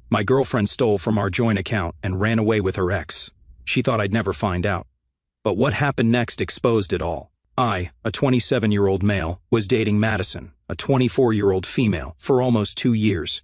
My girlfriend stole from our joint account and ran away with her ex. She thought I'd never find out. But what happened next exposed it all. I, a 27-year-old male, was dating Madison, a 24-year-old female, for almost 2 years.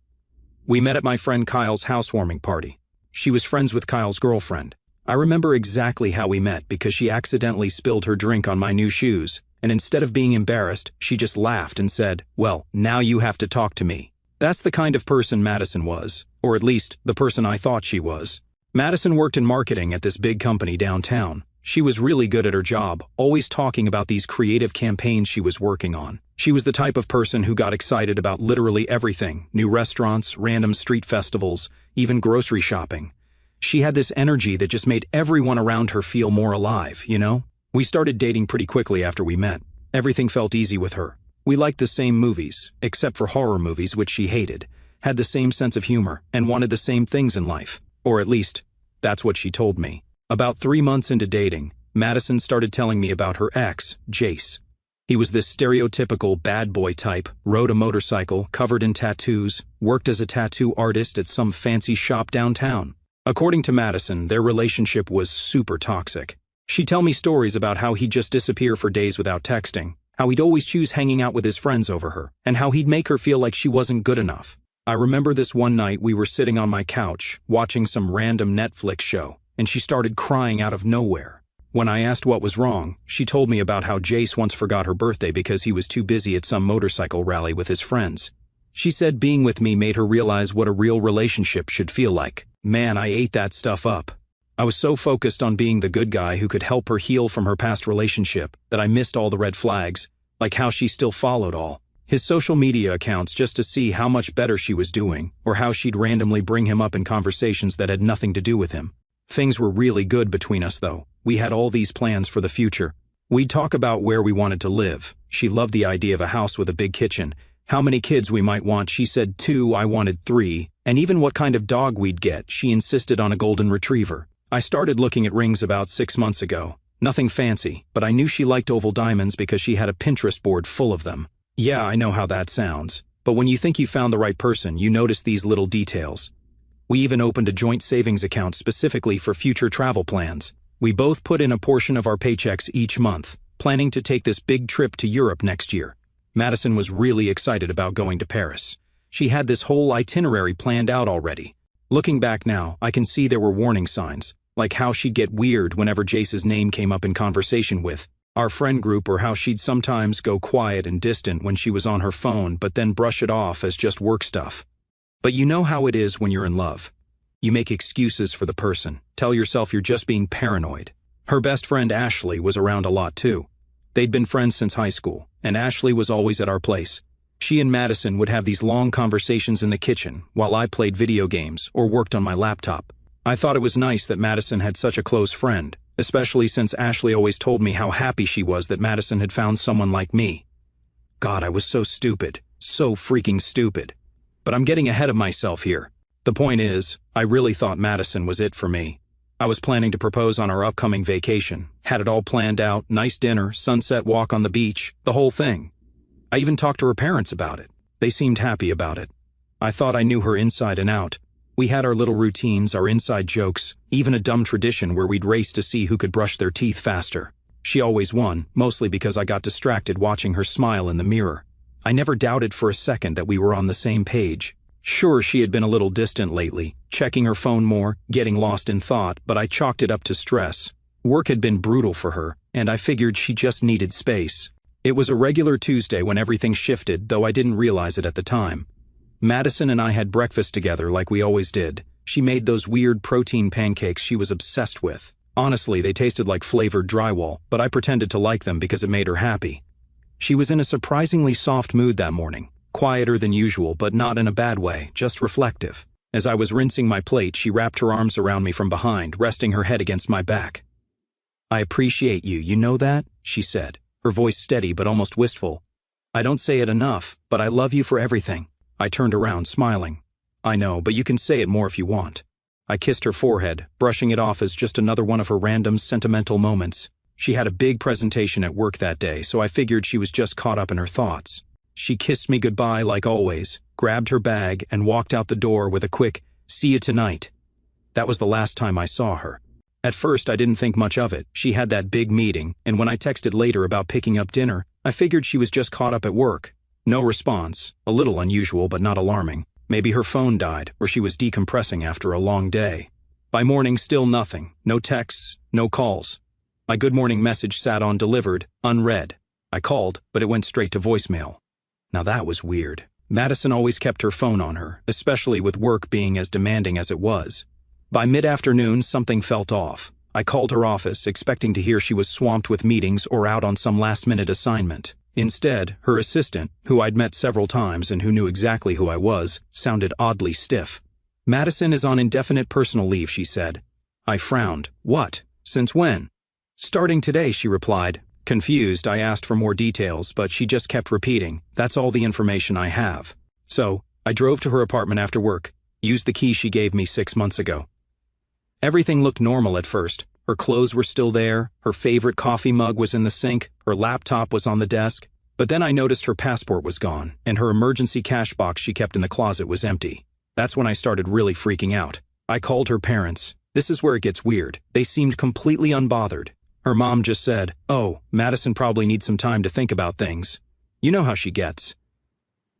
We met at my friend Kyle's housewarming party. She was friends with Kyle's girlfriend. I remember exactly how we met because she accidentally spilled her drink on my new shoes, and instead of being embarrassed, she just laughed and said, "Well, now you have to talk to me." That's the kind of person Madison was, or at least the person I thought she was. Madison worked in marketing at this big company downtown. She was really good at her job, always talking about these creative campaigns she was working on. She was the type of person who got excited about literally everything: new restaurants, random street festivals, even grocery shopping. She had this energy that just made everyone around her feel more alive, you know? We started dating pretty quickly after we met. Everything felt easy with her. We liked the same movies, except for horror movies, which she hated, had the same sense of humor, and wanted the same things in life. Or at least, that's what she told me. About 3 months into dating, Madison started telling me about her ex, Jace. He was this stereotypical bad boy type, rode a motorcycle, covered in tattoos, worked as a tattoo artist at some fancy shop downtown. According to Madison, their relationship was super toxic. She'd tell me stories about how he'd just disappear for days without texting, how he'd always choose hanging out with his friends over her, and how he'd make her feel like she wasn't good enough. I remember this one night we were sitting on my couch, watching some random Netflix show, and she started crying out of nowhere. When I asked what was wrong, she told me about how Jace once forgot her birthday because he was too busy at some motorcycle rally with his friends. She said being with me made her realize what a real relationship should feel like. Man, I ate that stuff up. I was so focused on being the good guy who could help her heal from her past relationship that I missed all the red flags, like how she still followed all his social media accounts just to see how much better she was doing, or how she'd randomly bring him up in conversations that had nothing to do with him. Things were really good between us, though. We had all these plans for the future. We'd talk about where we wanted to live. She loved the idea of a house with a big kitchen. How many kids we might want, she said 2, I wanted 3. And even what kind of dog we'd get, she insisted on a golden retriever. I started looking at rings about 6 months ago. Nothing fancy, but I knew she liked oval diamonds because she had a Pinterest board full of them. Yeah, I know how that sounds. But when you think you found the right person, you notice these little details. We even opened a joint savings account specifically for future travel plans. We both put in a portion of our paychecks each month, planning to take this big trip to Europe next year. Madison was really excited about going to Paris. She had this whole itinerary planned out already. Looking back now, I can see there were warning signs, like how she'd get weird whenever Jace's name came up in conversation with our friend group, or how she'd sometimes go quiet and distant when she was on her phone but then brush it off as just work stuff. But you know how it is when you're in love. You make excuses for the person, tell yourself you're just being paranoid. Her best friend Ashley was around a lot too. They'd been friends since high school, and Ashley was always at our place. She and Madison would have these long conversations in the kitchen while I played video games or worked on my laptop. I thought it was nice that Madison had such a close friend, especially since Ashley always told me how happy she was that Madison had found someone like me. God, I was so stupid. So freaking stupid. But I'm getting ahead of myself here. The point is, I really thought Madison was it for me. I was planning to propose on our upcoming vacation, had it all planned out, nice dinner, sunset walk on the beach, the whole thing. I even talked to her parents about it. They seemed happy about it. I thought I knew her inside and out. We had our little routines, our inside jokes, even a dumb tradition where we'd race to see who could brush their teeth faster. She always won, mostly because I got distracted watching her smile in the mirror. I never doubted for a second that we were on the same page. Sure, she had been a little distant lately, checking her phone more, getting lost in thought, but I chalked it up to stress. Work had been brutal for her, and I figured she just needed space. It was a regular Tuesday when everything shifted, though I didn't realize it at the time. Madison and I had breakfast together like we always did. She made those weird protein pancakes she was obsessed with. Honestly, they tasted like flavored drywall, but I pretended to like them because it made her happy. She was in a surprisingly soft mood that morning. Quieter than usual, but not in a bad way, just reflective. As I was rinsing my plate, she wrapped her arms around me from behind, resting her head against my back. "I appreciate you, you know that?" she said, her voice steady but almost wistful. "I don't say it enough, but I love you for everything." I turned around, smiling. "I know, but you can say it more if you want." I kissed her forehead, brushing it off as just another one of her random sentimental moments. She had a big presentation at work that day, so I figured she was just caught up in her thoughts. She kissed me goodbye like always, grabbed her bag, and walked out the door with a quick, See you tonight. That was the last time I saw her. At first, I didn't think much of it. She had that big meeting, and when I texted later about picking up dinner, I figured she was just caught up at work. No response. A little unusual, but not alarming. Maybe her phone died, or she was decompressing after a long day. By morning, still nothing. No texts, no calls. My good morning message sat on delivered, unread. I called, but it went straight to voicemail. Now that was weird. Madison always kept her phone on her, especially with work being as demanding as it was. By mid-afternoon, something felt off. I called her office, expecting to hear she was swamped with meetings or out on some last-minute assignment. Instead, her assistant, who I'd met several times and who knew exactly who I was, sounded oddly stiff. "Madison is on indefinite personal leave," she said. I frowned. "What? Since when?" "Starting today," she replied. Confused, I asked for more details, but she just kept repeating, "That's all the information I have." So, I drove to her apartment after work, used the key she gave me 6 months ago. Everything looked normal at first. Her clothes were still there, her favorite coffee mug was in the sink, her laptop was on the desk. But then I noticed her passport was gone, and her emergency cash box she kept in the closet was empty. That's when I started really freaking out. I called her parents. This is where it gets weird. They seemed completely unbothered. Her mom just said, "Oh, Madison probably needs some time to think about things. You know how she gets."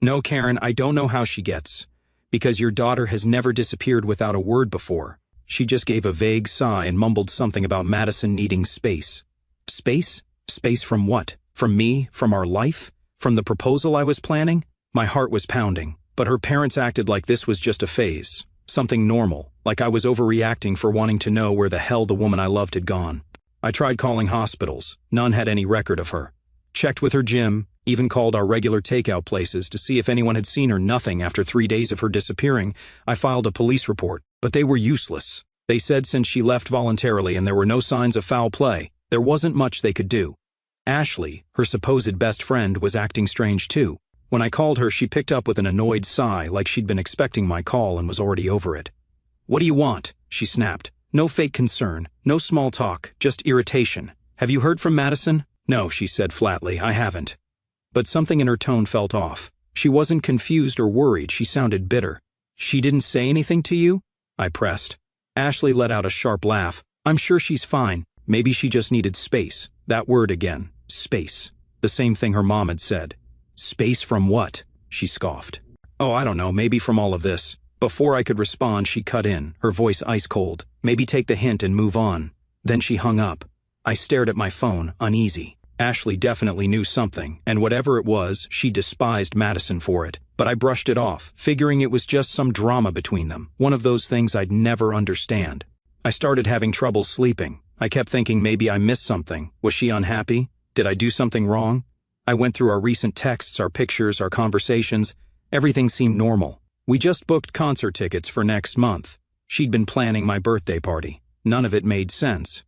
"No, Karen, I don't know how she gets. Because your daughter has never disappeared without a word before." She just gave a vague sigh and mumbled something about Madison needing space. Space? Space from what? From me? From our life? From the proposal I was planning? My heart was pounding, but her parents acted like this was just a phase. Something normal, like I was overreacting for wanting to know where the hell the woman I loved had gone. I tried calling hospitals. None had any record of her. Checked with her gym, even called our regular takeout places to see if anyone had seen her. Nothing. After 3 days of her disappearing, I filed a police report, but they were useless. They said since she left voluntarily and there were no signs of foul play, there wasn't much they could do. Ashley, her supposed best friend, was acting strange too. When I called her, she picked up with an annoyed sigh, like she'd been expecting my call and was already over it. "What do you want?" she snapped. "No fake concern, no small talk, just irritation. Have you heard from Madison?" "No," she said flatly, "I haven't." But something in her tone felt off. She wasn't confused or worried, she sounded bitter. "She didn't say anything to you?" I pressed. Ashley let out a sharp laugh. "I'm sure she's fine. Maybe she just needed space." That word again. Space. The same thing her mom had said. "Space from what?" she scoffed. "Oh, I don't know, maybe from all of this." Before I could respond, she cut in, her voice ice cold. "Maybe take the hint and move on." Then she hung up. I stared at my phone, uneasy. Ashley definitely knew something, and whatever it was, she despised Madison for it. But I brushed it off, figuring it was just some drama between them, one of those things I'd never understand. I started having trouble sleeping. I kept thinking maybe I missed something. Was she unhappy? Did I do something wrong? I went through our recent texts, our pictures, our conversations. Everything seemed normal. We just booked concert tickets for next month. She'd been planning my birthday party. None of it made sense.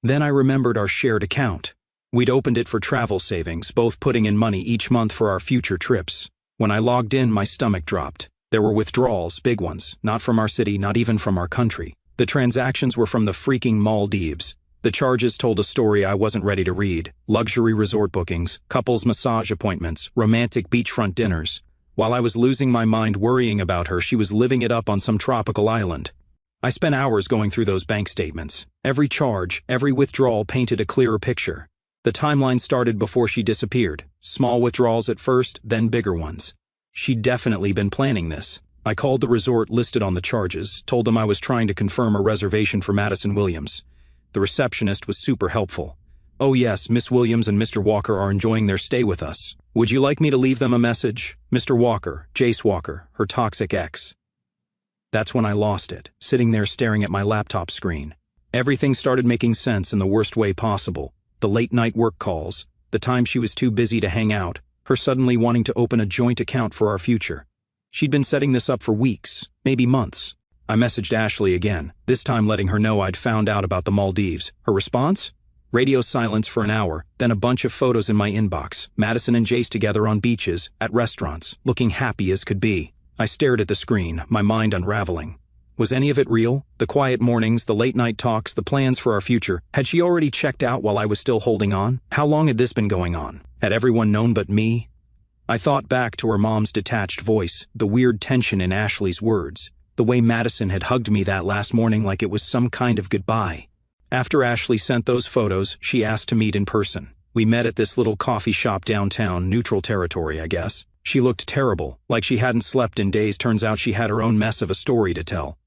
Then I remembered our shared account. We'd opened it for travel savings, both putting in money each month for our future trips. When I logged in, my stomach dropped. There were withdrawals, big ones, not from our city, not even from our country. The transactions were from the freaking Maldives. The charges told a story I wasn't ready to read. Luxury resort bookings, couples massage appointments, romantic beachfront dinners. While I was losing my mind worrying about her, she was living it up on some tropical island. I spent hours going through those bank statements. Every charge, every withdrawal painted a clearer picture. The timeline started before she disappeared. Small withdrawals at first, then bigger ones. She'd definitely been planning this. I called the resort listed on the charges, told them I was trying to confirm a reservation for Madison Williams. The receptionist was super helpful. "Oh yes, Miss Williams and Mr. Walker are enjoying their stay with us. Would you like me to leave them a message? Mr. Walker, Jace Walker, her toxic ex." That's when I lost it, sitting there staring at my laptop screen. Everything started making sense in the worst way possible. The late-night work calls, the time she was too busy to hang out, her suddenly wanting to open a joint account for our future. She'd been setting this up for weeks, maybe months. I messaged Ashley again, this time letting her know I'd found out about the Maldives. Her response? Radio silence for an hour, then a bunch of photos in my inbox. Madison and Jace together on beaches, at restaurants, looking happy as could be. I stared at the screen, my mind unraveling. Was any of it real? The quiet mornings, the late-night talks, the plans for our future. Had she already checked out while I was still holding on? How long had this been going on? Had everyone known but me? I thought back to her mom's detached voice, the weird tension in Ashley's words. The way Madison had hugged me that last morning like it was some kind of goodbye. After Ashley sent those photos, she asked to meet in person. We met at this little coffee shop downtown, neutral territory, I guess. She looked terrible, like she hadn't slept in days. Turns out she had her own mess of a story to tell.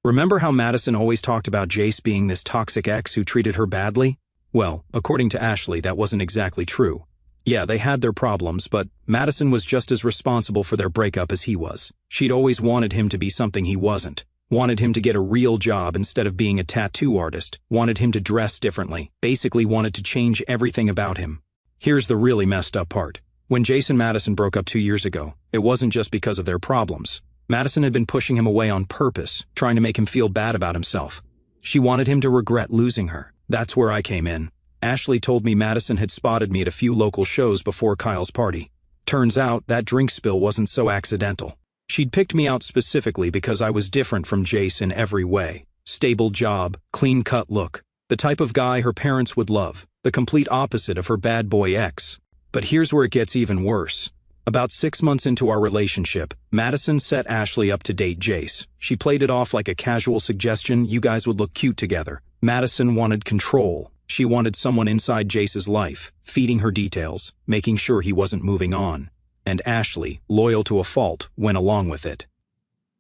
Remember how Madison always talked about Jace being this toxic ex who treated her badly? Well, according to Ashley, that wasn't exactly true. Yeah, they had their problems, but Madison was just as responsible for their breakup as he was. She'd always wanted him to be something he wasn't. Wanted him to get a real job instead of being a tattoo artist. Wanted him to dress differently. Basically wanted to change everything about him. Here's the really messed up part. When Jace and Madison broke up 2 years ago, it wasn't just because of their problems. Madison had been pushing him away on purpose, trying to make him feel bad about himself. She wanted him to regret losing her. That's where I came in. Ashley told me Madison had spotted me at a few local shows before Kyle's party. Turns out that drink spill wasn't so accidental. She'd picked me out specifically because I was different from Jace in every way. Stable job, clean-cut look. The type of guy her parents would love. The complete opposite of her bad boy ex. But here's where it gets even worse. About 6 months into our relationship, Madison set Ashley up to date Jace. She played it off like a casual suggestion you guys would look cute together. Madison wanted control. She wanted someone inside Jace's life, feeding her details, making sure he wasn't moving on. And Ashley, loyal to a fault, went along with it.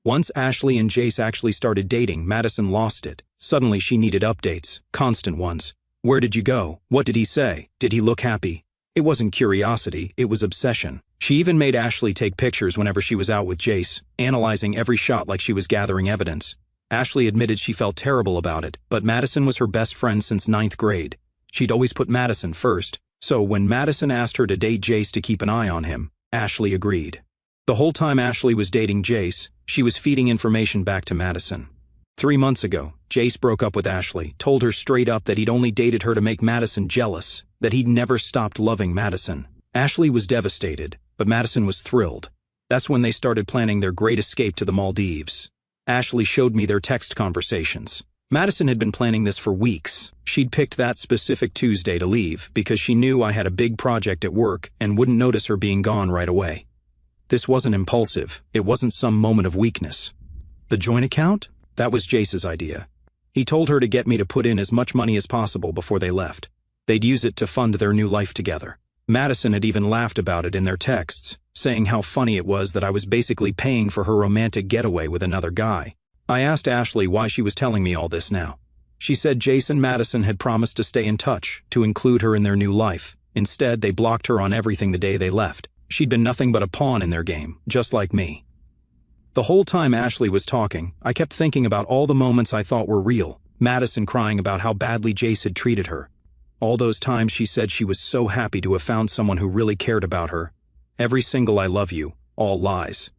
Once Ashley and Jace actually started dating, Madison lost it. Suddenly she needed updates, constant ones. Where did you go? What did he say? Did he look happy? It wasn't curiosity, it was obsession. She even made Ashley take pictures whenever she was out with Jace, analyzing every shot like she was gathering evidence. Ashley admitted she felt terrible about it, but Madison was her best friend since 9th grade. She'd always put Madison first, so when Madison asked her to date Jace to keep an eye on him, Ashley agreed. The whole time Ashley was dating Jace, she was feeding information back to Madison. 3 months ago, Jace broke up with Ashley, told her straight up that he'd only dated her to make Madison jealous, that he'd never stopped loving Madison. Ashley was devastated, but Madison was thrilled. That's when they started planning their great escape to the Maldives. Ashley showed me their text conversations. Madison had been planning this for weeks. She'd picked that specific Tuesday to leave because she knew I had a big project at work and wouldn't notice her being gone right away. This wasn't impulsive. It wasn't some moment of weakness. The joint account? That was Jace's idea. He told her to get me to put in as much money as possible before they left. They'd use it to fund their new life together. Madison had even laughed about it in their texts, saying how funny it was that I was basically paying for her romantic getaway with another guy. I asked Ashley why she was telling me all this now. She said Jace and Madison had promised to stay in touch, to include her in their new life. Instead, they blocked her on everything the day they left. She'd been nothing but a pawn in their game, just like me. The whole time Ashley was talking, I kept thinking about all the moments I thought were real. Madison crying about how badly Jace had treated her. All those times she said she was so happy to have found someone who really cared about her. Every single I love you, all lies.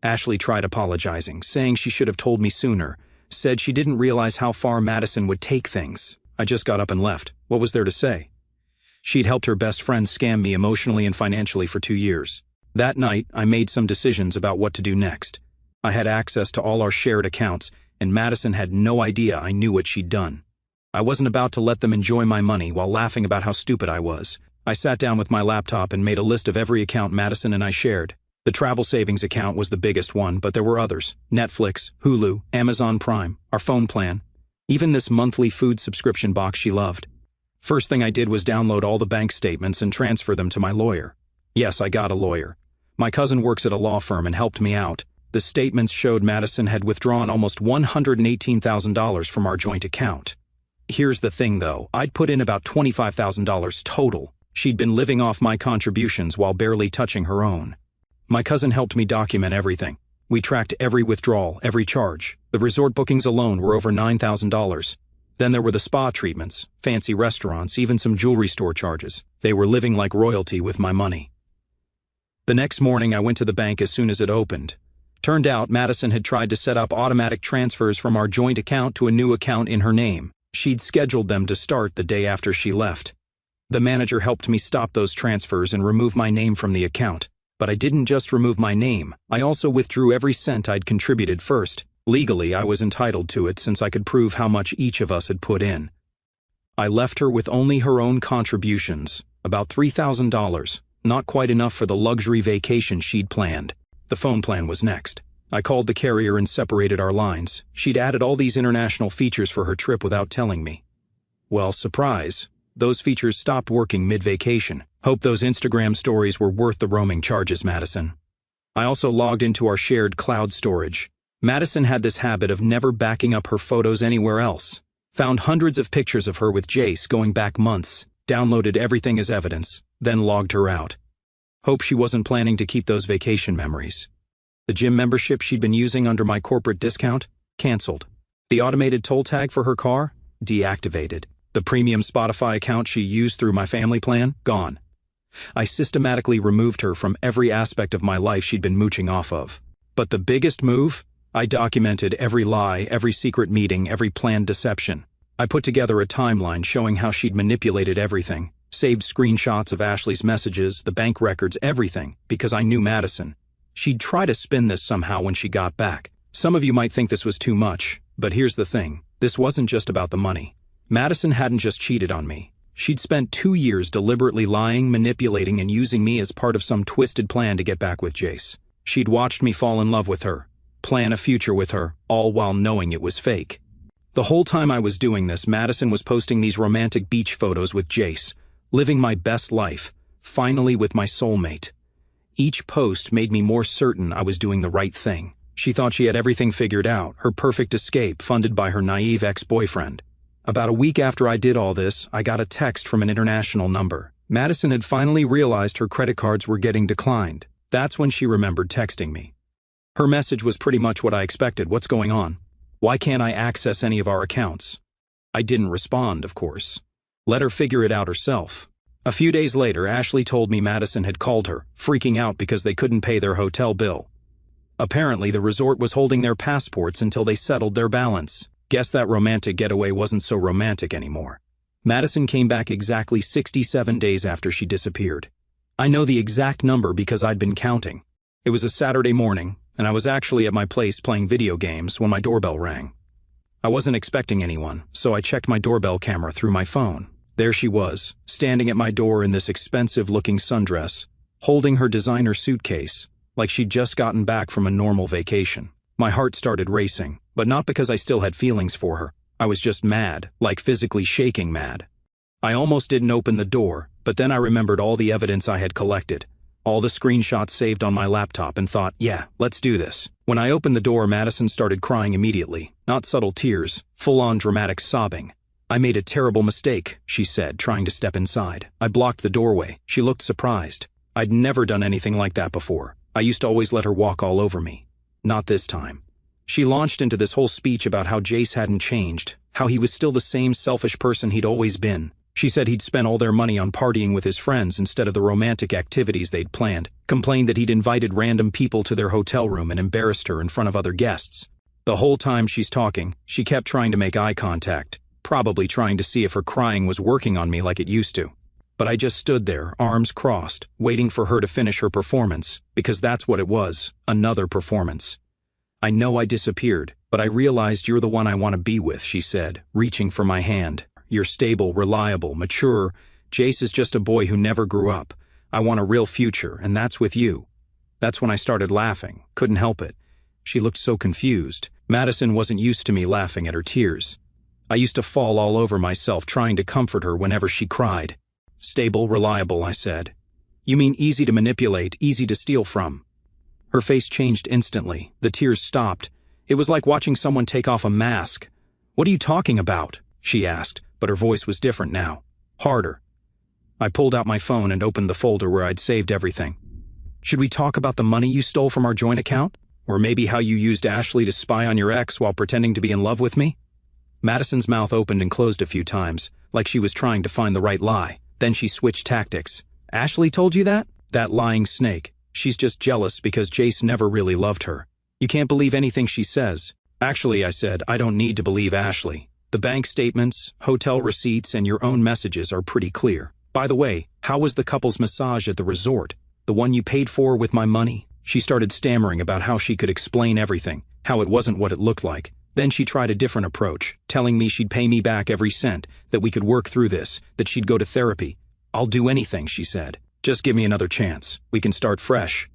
Ashley tried apologizing, saying she should have told me sooner, said she didn't realize how far Madison would take things. I just got up and left. What was there to say? She'd helped her best friend scam me emotionally and financially for 2 years. That night, I made some decisions about what to do next. I had access to all our shared accounts, and Madison had no idea I knew what she'd done. I wasn't about to let them enjoy my money while laughing about how stupid I was. I sat down with my laptop and made a list of every account Madison and I shared. The travel savings account was the biggest one, but there were others. Netflix, Hulu, Amazon Prime, our phone plan, even this monthly food subscription box she loved. First thing I did was download all the bank statements and transfer them to my lawyer. Yes, I got a lawyer. My cousin works at a law firm and helped me out. The statements showed Madison had withdrawn almost $118,000 from our joint account. Here's the thing though, I'd put in about $25,000 total. She'd been living off my contributions while barely touching her own. My cousin helped me document everything. We tracked every withdrawal, every charge. The resort bookings alone were over $9,000. Then there were the spa treatments, fancy restaurants, even some jewelry store charges. They were living like royalty with my money. The next morning I went to the bank as soon as it opened. Turned out Madison had tried to set up automatic transfers from our joint account to a new account in her name. She'd scheduled them to start the day after she left. The manager helped me stop those transfers and remove my name from the account. But I didn't just remove my name, I also withdrew every cent I'd contributed first. Legally, I was entitled to it since I could prove how much each of us had put in. I left her with only her own contributions, about $3,000, not quite enough for the luxury vacation she'd planned. The phone plan was next. I called the carrier and separated our lines. She'd added all these international features for her trip without telling me. Well, surprise. Those features stopped working mid-vacation. Hope those Instagram stories were worth the roaming charges, Madison. I also logged into our shared cloud storage. Madison had this habit of never backing up her photos anywhere else. Found hundreds of pictures of her with Jace going back months, downloaded everything as evidence, then logged her out. Hope she wasn't planning to keep those vacation memories. The gym membership she'd been using under my corporate discount? Canceled. The automated toll tag for her car? Deactivated. The premium Spotify account she used through my family plan? Gone. I systematically removed her from every aspect of my life she'd been mooching off of. But the biggest move? I documented every lie, every secret meeting, every planned deception. I put together a timeline showing how she'd manipulated everything, saved screenshots of Ashley's messages, the bank records, everything, because I knew Madison. She'd try to spin this somehow when she got back. Some of you might think this was too much, but here's the thing. This wasn't just about the money. Madison hadn't just cheated on me. She'd spent 2 years deliberately lying, manipulating, and using me as part of some twisted plan to get back with Jace. She'd watched me fall in love with her, plan a future with her, all while knowing it was fake. The whole time I was doing this, Madison was posting these romantic beach photos with Jace, living my best life, finally with my soulmate. Each post made me more certain I was doing the right thing. She thought she had everything figured out, her perfect escape funded by her naive ex-boyfriend. About a week after I did all this, I got a text from an international number. Madison had finally realized her credit cards were getting declined. That's when she remembered texting me. Her message was pretty much what I expected. What's going on? Why can't I access any of our accounts? I didn't respond, of course. Let her figure it out herself. A few days later, Ashley told me Madison had called her, freaking out because they couldn't pay their hotel bill. Apparently, the resort was holding their passports until they settled their balance. Guess that romantic getaway wasn't so romantic anymore. Madison came back exactly 67 days after she disappeared. I know the exact number because I'd been counting. It was a Saturday morning, and I was actually at my place playing video games when my doorbell rang. I wasn't expecting anyone, so I checked my doorbell camera through my phone. There she was, standing at my door in this expensive-looking sundress, holding her designer suitcase, like she'd just gotten back from a normal vacation. My heart started racing, but not because I still had feelings for her. I was just mad, like physically shaking mad. I almost didn't open the door, but then I remembered all the evidence I had collected, all the screenshots saved on my laptop, and thought, yeah, let's do this. When I opened the door, Madison started crying immediately, not subtle tears, full-on dramatic sobbing. I made a terrible mistake, she said, trying to step inside. I blocked the doorway. She looked surprised. I'd never done anything like that before. I used to always let her walk all over me. Not this time. She launched into this whole speech about how Jace hadn't changed, how he was still the same selfish person he'd always been. She said he'd spent all their money on partying with his friends instead of the romantic activities they'd planned, complained that he'd invited random people to their hotel room and embarrassed her in front of other guests. The whole time she's talking, she kept trying to make eye contact, probably trying to see if her crying was working on me like it used to. But I just stood there, arms crossed, waiting for her to finish her performance, because that's what it was, another performance. I know I disappeared, but I realized you're the one I want to be with, she said, reaching for my hand. You're stable, reliable, mature. Jace is just a boy who never grew up. I want a real future, and that's with you. That's when I started laughing. Couldn't help it. She looked so confused. Madison wasn't used to me laughing at her tears. I used to fall all over myself trying to comfort her whenever she cried. Stable, reliable, I said. You mean easy to manipulate, easy to steal from? Her face changed instantly. The tears stopped. It was like watching someone take off a mask. What are you talking about? She asked, but her voice was different now. Harder. I pulled out my phone and opened the folder where I'd saved everything. Should we talk about the money you stole from our joint account? Or maybe how you used Ashley to spy on your ex while pretending to be in love with me? Madison's mouth opened and closed a few times, like she was trying to find the right lie. Then she switched tactics. Ashley told you that? That lying snake. She's just jealous because Jace never really loved her. You can't believe anything she says. Actually, I said, I don't need to believe Ashley. The bank statements, hotel receipts, and your own messages are pretty clear. By the way, how was the couple's massage at the resort? The one you paid for with my money? She started stammering about how she could explain everything, how it wasn't what it looked like. Then she tried a different approach, telling me she'd pay me back every cent, that we could work through this, that she'd go to therapy. I'll do anything, she said. Just give me another chance. We can start fresh.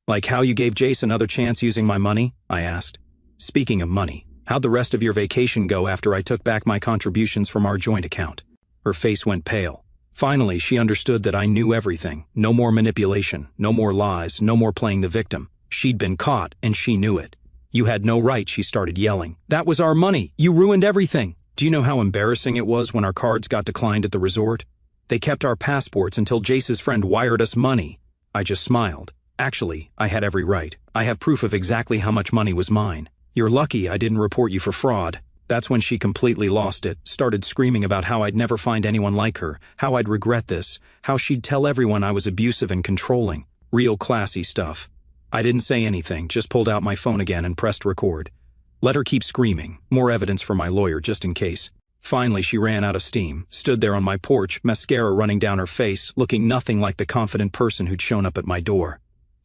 Like how you gave Jace another chance using my money? I asked. Speaking of money, how'd the rest of your vacation go after I took back my contributions from our joint account? Her face went pale. Finally, she understood that I knew everything. No more manipulation, no more lies, no more playing the victim. She'd been caught, and she knew it. You had no right, she started yelling. That was our money. You ruined everything. Do you know how embarrassing it was when our cards got declined at the resort? They kept our passports until Jace's friend wired us money. I just smiled. Actually, I had every right. I have proof of exactly how much money was mine. You're lucky I didn't report you for fraud. That's when she completely lost it, started screaming about how I'd never find anyone like her, how I'd regret this, how she'd tell everyone I was abusive and controlling. Real classy stuff. I didn't say anything, just pulled out my phone again and pressed record. Let her keep screaming, more evidence for my lawyer just in case. Finally, she ran out of steam, stood there on my porch, mascara running down her face, looking nothing like the confident person who'd shown up at my door.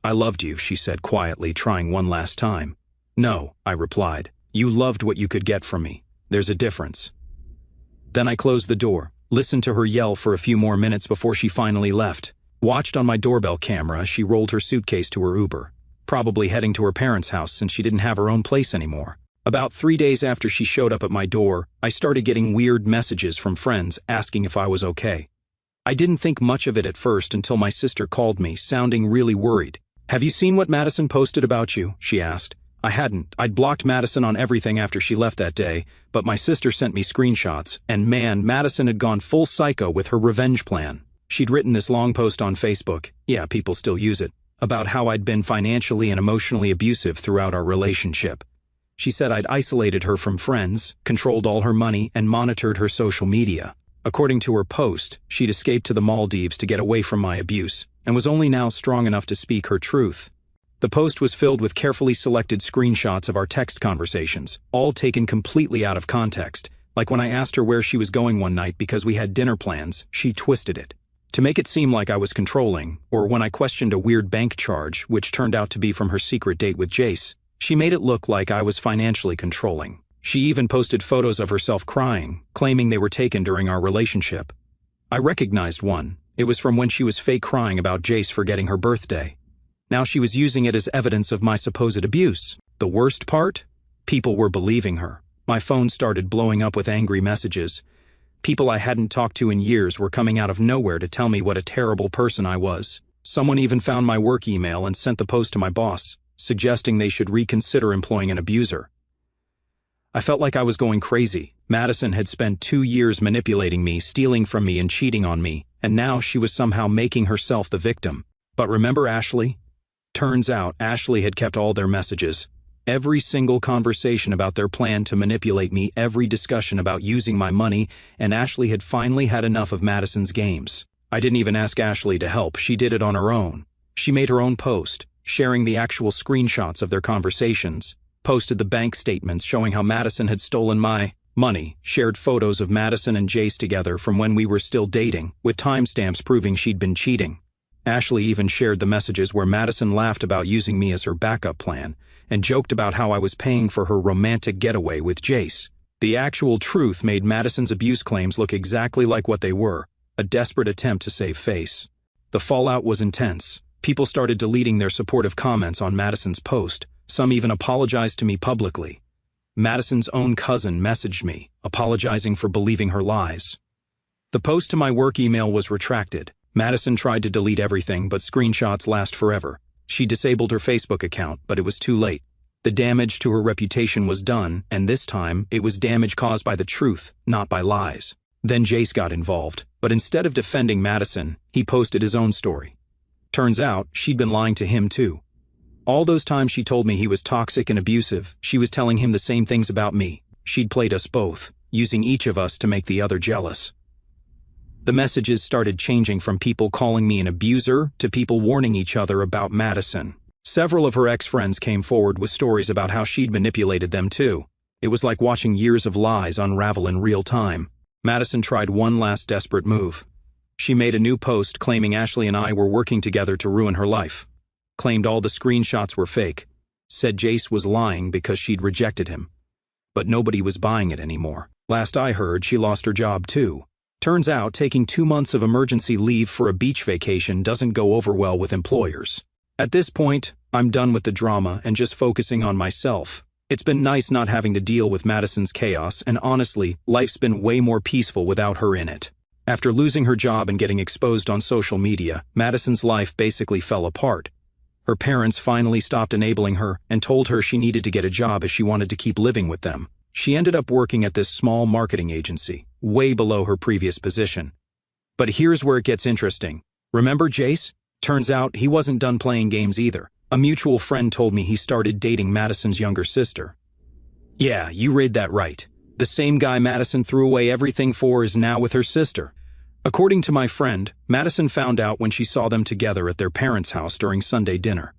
I loved you, she said quietly, trying one last time. No, I replied. You loved what you could get from me. There's a difference. Then I closed the door, listened to her yell for a few more minutes before she finally left. Watched on my doorbell camera as she rolled her suitcase to her Uber, probably heading to her parents' house since she didn't have her own place anymore. About 3 days after she showed up at my door, I started getting weird messages from friends asking if I was okay. I didn't think much of it at first until my sister called me, sounding really worried. Have you seen what Madison posted about you? She asked. I hadn't. I'd blocked Madison on everything after she left that day, but my sister sent me screenshots, and man, Madison had gone full psycho with her revenge plan. She'd written this long post on Facebook, yeah, people still use it, about how I'd been financially and emotionally abusive throughout our relationship. She said I'd isolated her from friends, controlled all her money, and monitored her social media. According to her post, she'd escaped to the Maldives to get away from my abuse, and was only now strong enough to speak her truth. The post was filled with carefully selected screenshots of our text conversations, all taken completely out of context, like when I asked her where she was going one night because we had dinner plans, she twisted it. To make it seem like I was controlling, or when I questioned a weird bank charge, which turned out to be from her secret date with Jace, she made it look like I was financially controlling. She even posted photos of herself crying, claiming they were taken during our relationship. I recognized one. It was from when she was fake crying about Jace forgetting her birthday. Now she was using it as evidence of my supposed abuse. The worst part? People were believing her. My phone started blowing up with angry messages. People I hadn't talked to in years were coming out of nowhere to tell me what a terrible person I was. Someone even found my work email and sent the post to my boss, suggesting they should reconsider employing an abuser. I felt like I was going crazy. Madison had spent 2 years manipulating me, stealing from me, and cheating on me, and now she was somehow making herself the victim. But remember Ashley? Turns out Ashley had kept all their messages. Every single conversation about their plan to manipulate me, every discussion about using my money, and Ashley had finally had enough of Madison's games. I didn't even ask Ashley to help, she did it on her own. She made her own post, sharing the actual screenshots of their conversations, posted the bank statements showing how Madison had stolen my money, shared photos of Madison and Jace together from when we were still dating, with timestamps proving she'd been cheating. Ashley even shared the messages where Madison laughed about using me as her backup plan and joked about how I was paying for her romantic getaway with Jace. The actual truth made Madison's abuse claims look exactly like what they were, a desperate attempt to save face. The fallout was intense. People started deleting their supportive comments on Madison's post. Some even apologized to me publicly. Madison's own cousin messaged me, apologizing for believing her lies. The post to my work email was retracted. Madison tried to delete everything, but screenshots last forever. She disabled her Facebook account, but it was too late. The damage to her reputation was done, and this time, it was damage caused by the truth, not by lies. Then Jace got involved, but instead of defending Madison, he posted his own story. Turns out, she'd been lying to him too. All those times she told me he was toxic and abusive, she was telling him the same things about me. She'd played us both, using each of us to make the other jealous. The messages started changing from people calling me an abuser to people warning each other about Madison. Several of her ex-friends came forward with stories about how she'd manipulated them too. It was like watching years of lies unravel in real time. Madison tried one last desperate move. She made a new post claiming Ashley and I were working together to ruin her life. Claimed all the screenshots were fake. Said Jace was lying because she'd rejected him. But nobody was buying it anymore. Last I heard, she lost her job too. Turns out taking 2 months of emergency leave for a beach vacation doesn't go over well with employers. At this point, I'm done with the drama and just focusing on myself. It's been nice not having to deal with Madison's chaos, and honestly, life's been way more peaceful without her in it. After losing her job and getting exposed on social media, Madison's life basically fell apart. Her parents finally stopped enabling her and told her she needed to get a job if she wanted to keep living with them. She ended up working at this small marketing agency, way below her previous position. But here's where it gets interesting. Remember Jace? Turns out he wasn't done playing games either. A mutual friend told me he started dating Madison's younger sister. Yeah, you read that right. The same guy Madison threw away everything for is now with her sister. According to my friend, Madison found out when she saw them together at their parents' house during Sunday dinner.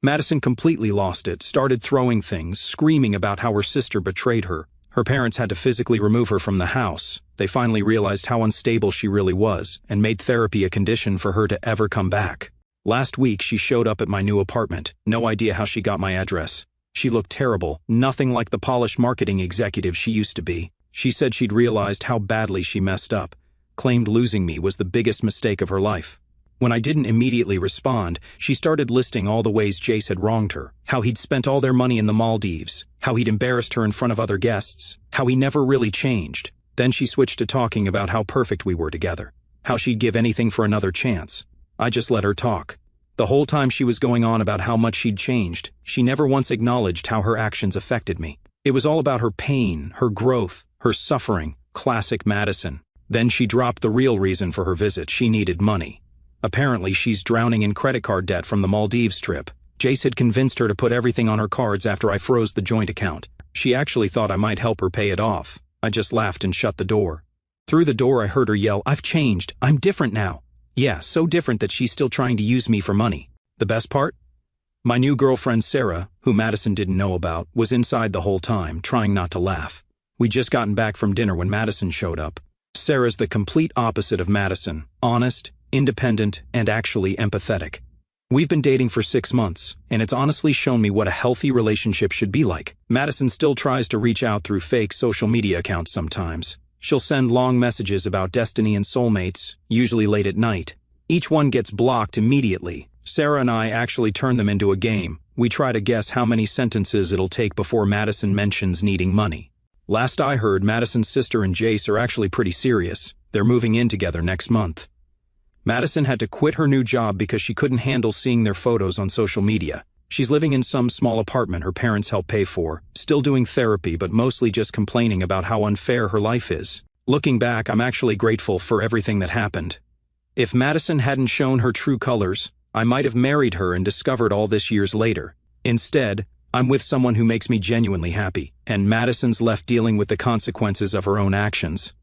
Madison completely lost it, started throwing things, screaming about how her sister betrayed her. Her parents had to physically remove her from the house. They finally realized how unstable she really was and made therapy a condition for her to ever come back. Last week, she showed up at my new apartment. No idea how she got my address. She looked terrible, nothing like the polished marketing executive she used to be. She said she'd realized how badly she messed up, claimed losing me was the biggest mistake of her life. When I didn't immediately respond, she started listing all the ways Jace had wronged her, how he'd spent all their money in the Maldives, how he'd embarrassed her in front of other guests, how he never really changed. Then she switched to talking about how perfect we were together, how she'd give anything for another chance. I just let her talk. The whole time she was going on about how much she'd changed, she never once acknowledged how her actions affected me. It was all about her pain, her growth, her suffering. Classic Madison. Then she dropped the real reason for her visit. She needed money. Apparently, she's drowning in credit card debt from the Maldives trip. Jace had convinced her to put everything on her cards after I froze the joint account. She actually thought I might help her pay it off. I just laughed and shut the door. Through the door, I heard her yell, "I've changed. I'm different now." Yeah, so different that she's still trying to use me for money. The best part? My new girlfriend Sarah, who Madison didn't know about, was inside the whole time, trying not to laugh. We'd just gotten back from dinner when Madison showed up. Sarah's the complete opposite of Madison, honest, independent, and actually empathetic. We've been dating for 6 months, and it's honestly shown me what a healthy relationship should be like. Madison still tries to reach out through fake social media accounts sometimes. She'll send long messages about destiny and soulmates, usually late at night. Each one gets blocked immediately. Sarah and I actually turn them into a game. We try to guess how many sentences it'll take before Madison mentions needing money. Last I heard, Madison's sister and Jace are actually pretty serious. They're moving in together next month. Madison had to quit her new job because she couldn't handle seeing their photos on social media. She's living in some small apartment her parents help pay for, still doing therapy but mostly just complaining about how unfair her life is. Looking back, I'm actually grateful for everything that happened. If Madison hadn't shown her true colors, I might have married her and discovered all this years later. Instead, I'm with someone who makes me genuinely happy, and Madison's left dealing with the consequences of her own actions.